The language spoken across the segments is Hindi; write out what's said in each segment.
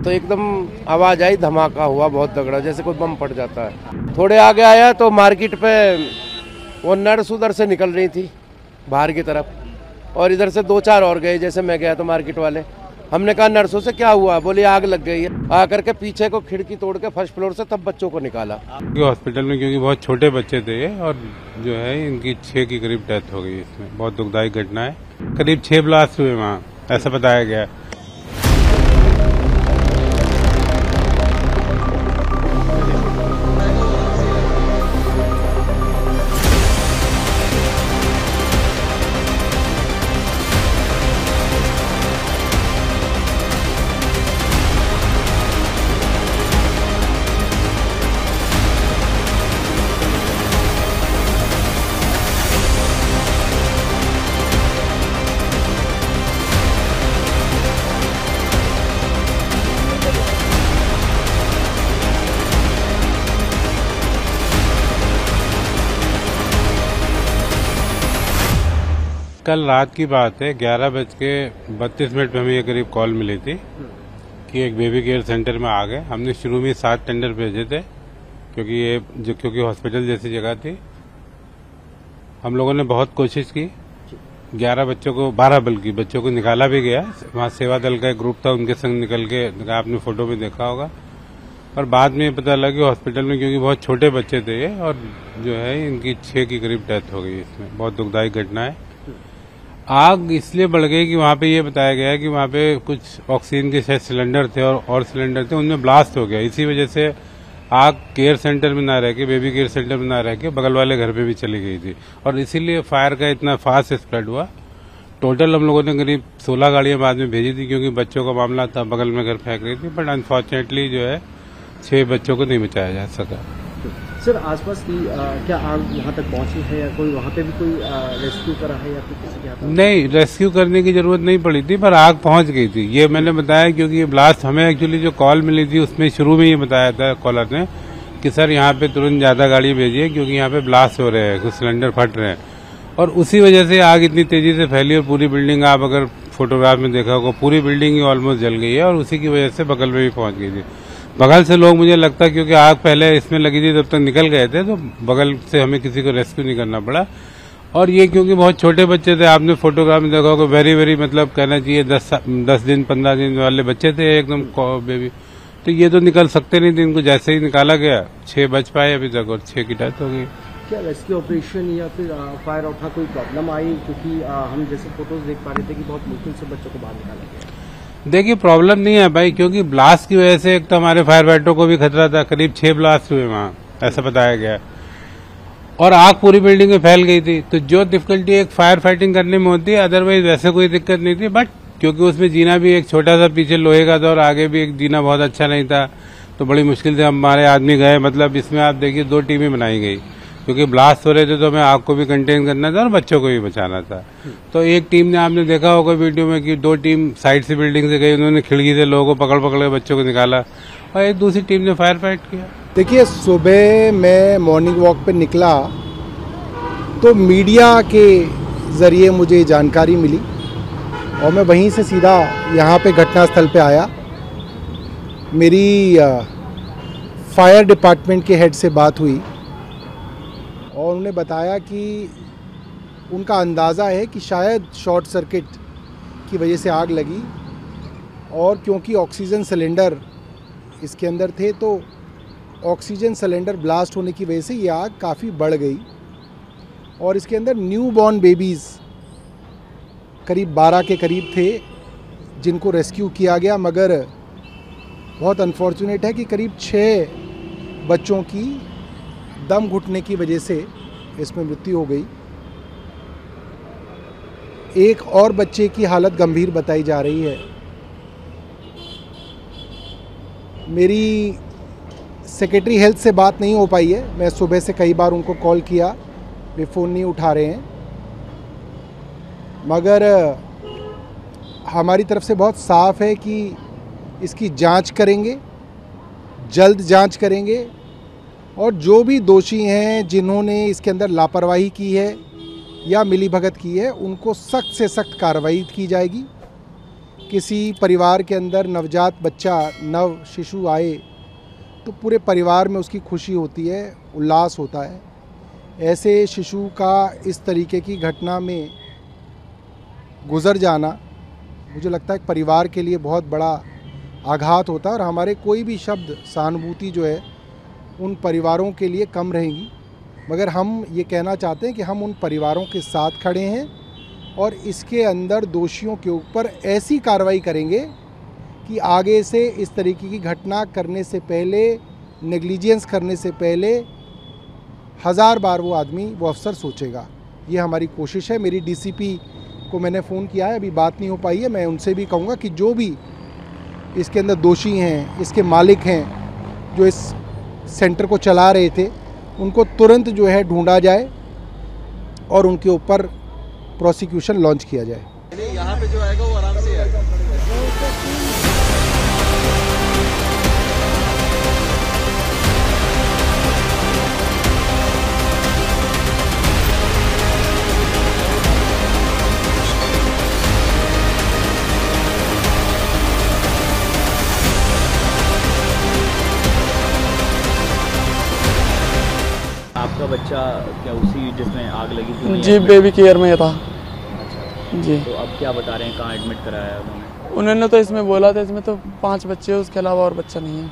तो एकदम आवाज़ आई, धमाका हुआ बहुत तगड़ा, जैसे कोई बम फट जाता है। थोड़े आगे आया तो मार्केट पे वो नर्स उधर से निकल रही थी बाहर की तरफ, और इधर से 2-4 और गए। जैसे मैं गया तो मार्केट वाले, हमने कहा नर्सों से क्या हुआ, बोले आग लग गई है। आकर के पीछे को खिड़की तोड़ के फर्स्ट फ्लोर से तब बच्चों को निकाला हॉस्पिटल में, क्योंकि बहुत छोटे बच्चे थे ये, और जो है इनकी 6 की करीब डेथ हो गई। इसमें बहुत दुखदायी घटना है। करीब 6 ब्लास्ट हुए वहाँ, ऐसा बताया गया है। कल रात की बात है, 11:32 पे हमें ये करीब कॉल मिली थी कि एक बेबी केयर सेंटर में आ गए। हमने शुरू में 7 टेंडर भेजे थे, क्योंकि हॉस्पिटल जैसी जगह थी। हम लोगों ने बहुत कोशिश की, 12 बल्कि बच्चों को निकाला भी गया। वहाँ सेवा दल का एक ग्रुप था, उनके संग निकल के, आपने फोटो में देखा होगा। और बाद में पता लगा कि हॉस्पिटल में, क्योंकि बहुत छोटे बच्चे थे ये, और जो है इनकी 6 की करीब डेथ हो गई। इसमें बहुत दुखदायी घटना है। आग इसलिए बढ़ गई कि वहाँ पे ये बताया गया है कि वहाँ पे कुछ ऑक्सीजन के शायद सिलेंडर थे और सिलेंडर थे, उनमें ब्लास्ट हो गया। इसी वजह से आग केयर सेंटर में ना रह के, बेबी केयर सेंटर में ना रह के, बगल वाले घर पे भी चली गई थी, और इसीलिए फायर का इतना फास्ट स्प्रेड हुआ। टोटल हम लोगों ने करीब 16 गाड़ियां बाद में भेजी थी, क्योंकि बच्चों का मामला था, बगल में घर फेंक रही थी। बट अनफॉर्चुनेटली जो है 6 बच्चों को नहीं बचाया जा सका। सर, आसपास की क्या आग वहाँ तक पहुँची है, या कोई वहाँ पे भी कोई रेस्क्यू करा है, या फिर किसी के हाथ? नहीं, रेस्क्यू करने की जरूरत नहीं पड़ी थी, पर आग पहुँच गई थी। ये मैंने बताया, क्योंकि ये ब्लास्ट हमें एक्चुअली जो कॉल मिली थी उसमें शुरू में ये बताया था कॉलर ने कि सर यहाँ पे तुरंत ज्यादा गाड़ी भेजिए, क्योंकि यहाँ पे ब्लास्ट हो रहे हैं, कुछ सिलेंडर फट रहे हैं। और उसी वजह से आग इतनी तेजी से फैली, और पूरी बिल्डिंग, आप अगर फोटोग्राफ में देखा होगा, पूरी बिल्डिंग ही ऑलमोस्ट जल गई है, और उसी की वजह से बगल में भी पहुंच गई थी। बगल से लोग, मुझे लगता है क्योंकि आग पहले इसमें लगी थी तब तक निकल गए थे, तो बगल से हमें किसी को रेस्क्यू नहीं करना पड़ा। और ये क्योंकि बहुत छोटे बच्चे थे, आपने फोटोग्राफ में देखा होगा, वेरी मतलब कहना चाहिए 10 दिन 15 दिन वाले बच्चे थे, एकदम बेबी। तो ये तो निकल सकते नहीं थे, इनको जैसे ही निकाला गया 6 बच पाए अभी तक, और 6 की डेथ हो गई। क्या रेस्क्यू ऑपरेशन या फिर फायर आउट में कोई प्रॉब्लम आई? क्योंकि हम जैसे फोटोज देख पा रहे थे कि बहुत मुश्किल से बच्चों को बाहर निकाला गया। देखिए, प्रॉब्लम नहीं है भाई, क्योंकि ब्लास्ट की वजह से एक तो हमारे फायर फाइटरों को भी खतरा था। करीब 6 ब्लास्ट हुए वहाँ, ऐसा बताया गया, और आग पूरी बिल्डिंग में फैल गई थी। तो जो डिफिकल्टी एक फायर फाइटिंग करने में होती है, अदरवाइज वैसे कोई दिक्कत नहीं थी। बट क्योंकि उसमें जीना भी एक छोटा सा पीछे लोहे का था, और आगे भी एक जीना बहुत अच्छा नहीं था, तो बड़ी मुश्किल से हमारे आदमी गए। मतलब इसमें आप देखिए 2 टीमें बनाई गई, क्योंकि ब्लास्ट हो रहे थे, तो हमें आग को भी कंटेन करना था और बच्चों को भी बचाना था। तो एक टीम ने, आपने देखा होगा वीडियो में कि 2 टीम साइड से बिल्डिंग से गई, उन्होंने खिड़की से लोगों को पकड़ के बच्चों को निकाला, और एक दूसरी टीम ने फायर फाइट किया। देखिए, सुबह मैं मॉर्निंग वॉक पे निकला तो मीडिया के ज़रिए मुझे जानकारी मिली, और मैं वहीं से सीधा यहाँ पे घटनास्थल पे आया। मेरी फायर डिपार्टमेंट के हेड से बात हुई, और उन्होंने बताया कि उनका अंदाज़ा है कि शायद शॉर्ट सर्किट की वजह से आग लगी, और क्योंकि ऑक्सीजन सिलेंडर इसके अंदर थे, तो ऑक्सीजन सिलेंडर ब्लास्ट होने की वजह से ये आग काफ़ी बढ़ गई। और इसके अंदर न्यू बॉर्न बेबीज़ करीब 12 के करीब थे, जिनको रेस्क्यू किया गया, मगर बहुत अनफॉर्चुनेट है कि करीब 6 बच्चों की दम घुटने की वजह से इसमें मृत्यु हो गई। एक और बच्चे की हालत गंभीर बताई जा रही है। मेरी सेक्रेटरी हेल्थ से बात नहीं हो पाई है, मैं सुबह से कई बार उनको कॉल किया, वे फ़ोन नहीं उठा रहे हैं। मगर हमारी तरफ से बहुत साफ है कि इसकी जांच करेंगे, जल्द जांच करेंगे, और जो भी दोषी हैं जिन्होंने इसके अंदर लापरवाही की है या मिलीभगत की है, उनको सख्त से सख्त कार्रवाई की जाएगी। किसी परिवार के अंदर नवजात बच्चा नव शिशु आए तो पूरे परिवार में उसकी खुशी होती है, उल्लास होता है। ऐसे शिशु का इस तरीके की घटना में गुज़र जाना मुझे लगता है परिवार के लिए बहुत बड़ा आघात होता है और हमारे कोई भी शब्द सहानुभूति जो है उन परिवारों के लिए कम रहेंगी। मगर हम ये कहना चाहते हैं कि हम उन परिवारों के साथ खड़े हैं और इसके अंदर दोषियों के ऊपर ऐसी कार्रवाई करेंगे कि आगे से इस तरीके की घटना करने से पहले, नेग्लिजेंस करने से पहले 1000 बार वो आदमी, वो अफसर सोचेगा। ये हमारी कोशिश है। मेरी डीसीपी को मैंने फ़ोन किया है, अभी बात नहीं हो पाई है। मैं उनसे भी कहूँगा कि जो भी इसके अंदर दोषी हैं, इसके मालिक हैं, जो इस सेंटर को चला रहे थे, उनको तुरंत जो है ढूंढा जाए और उनके ऊपर प्रोसिक्यूशन लॉन्च किया जाए। यहाँ पे जो आएगा वो आराम से आएगा। आपका बच्चा क्या उसी जिसमें आग लगी थी? जी, बेबी केयर में था। अच्छा, जी। तो अब क्या बता रहे हैं, कहाँ एडमिट कराया है उन्होंने? तो इसमें बोला था इसमें तो 5 बच्चे हैं, उसके अलावा और बच्चा नहीं है।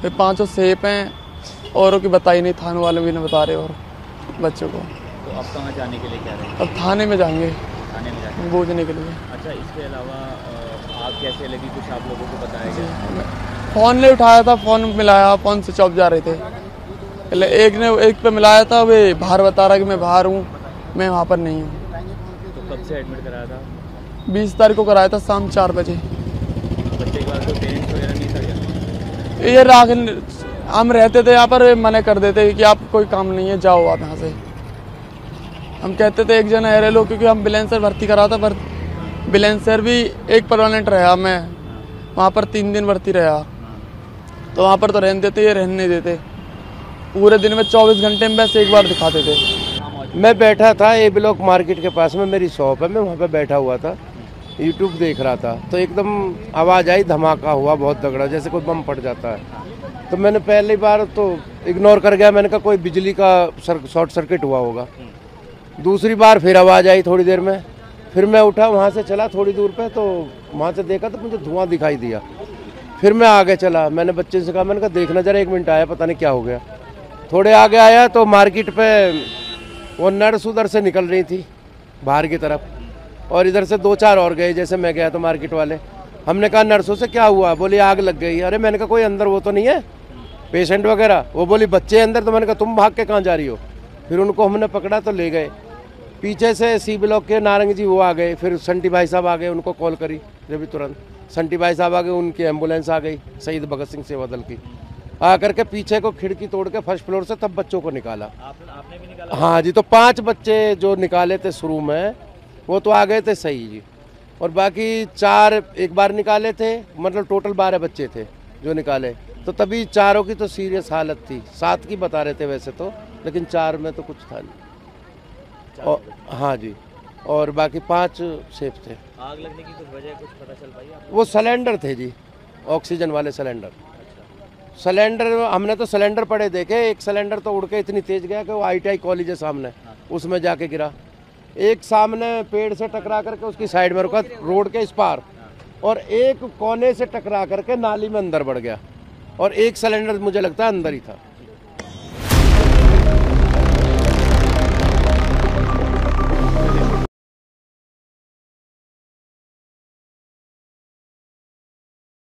फिर 5 सेफ हैं, औरों की बताई नहीं, थाने वाले भी नहीं बता रहे और बच्चों को। तो अब कहाँ जाने के लिए कह रहे हैं? अब थाने में जाएंगे, थाने में जाएंगे बूझने के लिए। अच्छा, इसके अलावा आग कैसे लगी, कुछ आप लोगों को बताया गया? फ़ोन ने उठाया था, फ़ोन मिलाया, फ़ोन स्विच ऑफ जा रहे थे। पहले एक पे मिलाया था, वे बाहर बता रहा कि मैं बाहर हूँ, मैं वहाँ पर नहीं हूँ। तो कब से एडमिट कराया था? 20 तारीख को कराया था शाम 4 बजे। बच्चे के बाद कोई पेरेंट्स वगैरह नहीं था? ये राख हम रहते थे यहाँ पर, मना कर देते कि आप कोई काम नहीं है, जाओ आप यहाँ से। हम कहते थे एक जना है लो, क्योंकि हम बिलेंसर भर्ती करा था, पर बिलेंसर भी एक परमानेंट रहा, मैं वहाँ पर 3 दिन भर्ती रहा। तो वहाँ पर तो रहने देते, ये रहने नहीं देते। पूरे दिन में 24 घंटे में बस एक बार दिखाते थे। मैं बैठा था ए ब्लॉक मार्केट के पास में, मेरी शॉप है, मैं वहाँ पे बैठा हुआ था, यूट्यूब देख रहा था। तो एकदम आवाज़ आई, धमाका हुआ बहुत तगड़ा, जैसे कोई बम फट जाता है। तो मैंने पहली बार तो इग्नोर कर गया, मैंने कहा कोई बिजली का शॉर्ट सर्किट हुआ होगा। दूसरी बार फिर आवाज़ आई थोड़ी देर में, फिर मैं उठा, वहाँ से चला थोड़ी दूर पे, तो वहाँ से देखा तो मुझे धुआं दिखाई दिया। फिर मैं आगे चला, मैंने बच्चे से कहा, मैंने कहा देखना जरा, 1 मिनट आया, पता नहीं क्या हो गया। थोड़े आगे आया तो मार्केट पे वो नर्स उधर से निकल रही थी बाहर की तरफ, और इधर से 2-4 और गए, जैसे मैं गया तो मार्केट वाले। हमने कहा नर्सों से क्या हुआ? बोली आग लग गई। अरे मैंने कहा कोई अंदर वो तो नहीं है पेशेंट वगैरह? वो बोली बच्चे अंदर। तो मैंने कहा तुम भाग के कहाँ जा रही हो? फिर उनको हमने पकड़ा तो ले गए। पीछे से सी ब्लॉक के नारंग जी वो आ गए, फिर संटी भाई साहब आ गए, उनको कॉल करी जब भी तुरंत संटी भाई साहब आ गए, उनकी एम्बुलेंस आ गई, शहीद भगत सिंह सेवा दल की, आकर के पीछे को खिड़की तोड़ के फर्स्ट फ्लोर से तब बच्चों को निकाला। आपने भी निकाला? हाँ जी, तो 5 बच्चे जो निकाले थे शुरू में वो तो आ गए थे सही जी, और बाकी 4 एक बार निकाले थे, मतलब टोटल 12 बच्चे थे जो निकाले। तो तभी 4 की तो सीरियस हालत थी, 7 की बता रहे थे वैसे तो, लेकिन 4 में तो कुछ था नहीं। और हाँ जी, और बाकी 5 सेफ थे। आग लगने की कुछ वजह कुछ पता चल पाई आपको? वो सिलेंडर थे जी, ऑक्सीजन वाले सिलेंडर। सिलेंडर हमने तो सिलेंडर पड़े देखे, एक सिलेंडर तो उड़ के इतनी तेज गया कि वो ITI कॉलेज है सामने, उसमें जाके गिरा। एक सामने पेड़ से टकरा करके उसकी साइड में रुका रोड के इस पार, और एक कोने से टकरा करके नाली में अंदर बढ़ गया, और एक सिलेंडर मुझे लगता है अंदर ही था।